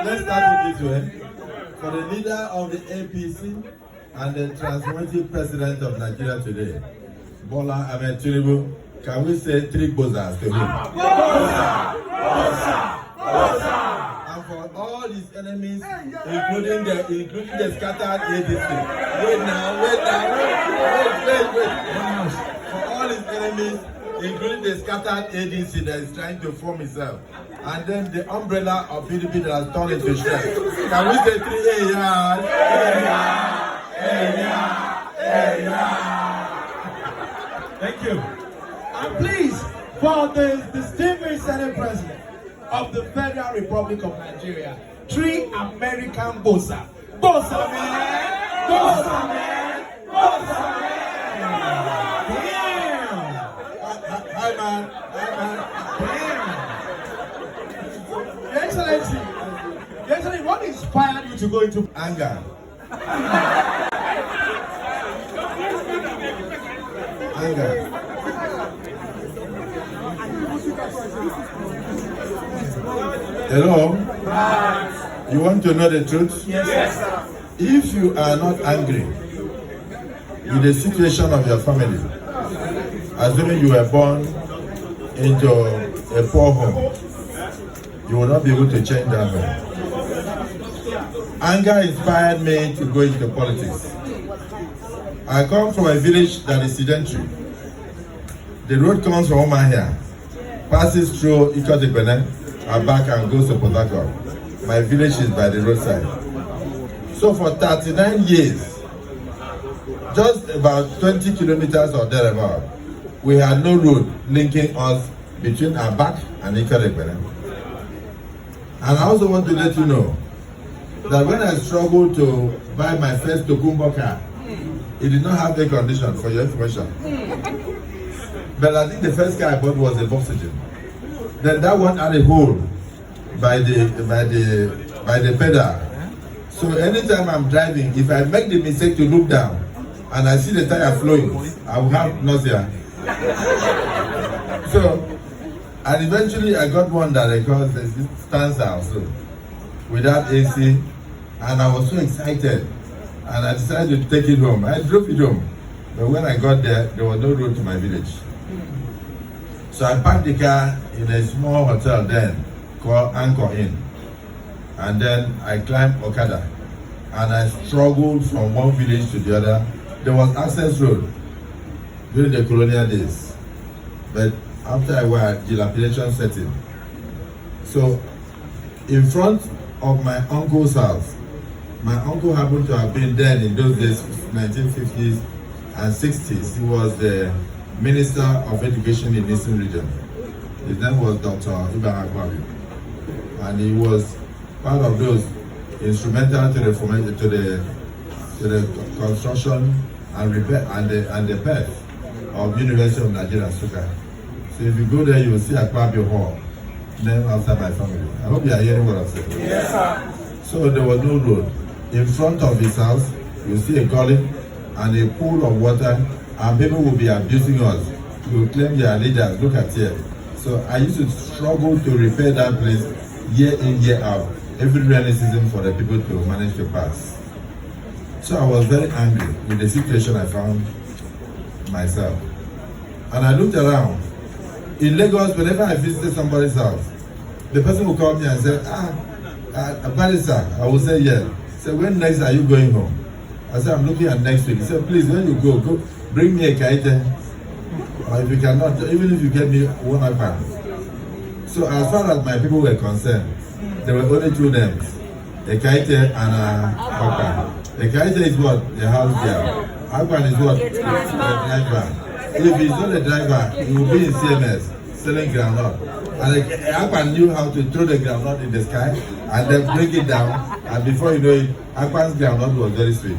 let's start with this way. For the leader of the APC and the transformative president of Nigeria today, Bola Ahmed Tinubu, can we say three bozas to him? And for all his enemies, including the scattered ADC. Wait. For all his enemies, including the scattered ADC that is trying to form itself, and then the umbrella of PDP that has turned into shreds. Can we say three? Thank you. And please, for the distinguished Senate President of the Federal Republic of Nigeria, three American bossa. Bossa man! Bossa man! Bossa man! Damn! Hi man. Damn! Your Excellency, what inspired you to go into Anger. Hello? You want to know the truth? Yes, sir. If you are not angry with the situation of your family, assuming you were born into a poor home, you will not be able to change that home. Anger inspired me to go into politics. I come from a village that is sedentary. The road comes from Omahia, passes through Ikotekbene, and back and goes to Port Harcourt. My village is by the roadside. So for 39 years, just about 20 kilometers or thereabout, we had no road linking us between Abak and Ikotekbene. And I also want to let you know that when I struggled to buy my first Tokumbo car, it did not have air condition, for your information. But I think the first car I bought was a Volkswagen. Then that one had a hole by the pedal. So anytime I'm driving, if I make the mistake to look down and I see the tire flowing, I will have nausea. So, and eventually I got one that I call the Stanza also, without AC, and I was so excited. And I decided to take it home. I drove it home. But when I got there was no road to my village. So I parked the car in a small hotel then called Anchor Inn. And then I climbed Okada. And I struggled from one village to the other. There was access road during the colonial days. But after a while, dilapidation set in. So in front of my uncle's house, my uncle happened to have been then in those days, 1950s and 60s. He was the Minister of Education in the Eastern Region. His name was Dr. Ibrahim Akwabi. And he was part of those instrumental to the construction and repair and the birth of University of Nigeria, Nsukka. So if you go there, you will see Akwabi Hall, named after my family. I hope you are hearing what I'm saying. Yes, sir. So there was no road. In front of his house, you see a gully and a pool of water, and people will be abusing us. We will claim their leaders. Look at here. So I used to struggle to repair that place year in, year out, every rainy season for the people to manage to pass. So I was very angry with the situation I found myself. And I looked around. In Lagos, whenever I visited somebody's house, the person would call me and say, Barrister, I will say yes. So when next are you going home? I said, I'm looking at next week. He said, please, when you go bring me a kaite. Or if you cannot, even if you get me one iPad. So as far as my people were concerned, there were only two names, a kaite and a Akpan. A kaite is what? The house girl. Akpan is what? The driver. If he's not a driver, he will be in CMS selling groundnut. And Akpan knew how to throw the groundnut in the sky and then bring it down. And before you know it, Akpan's groundnut was very sweet.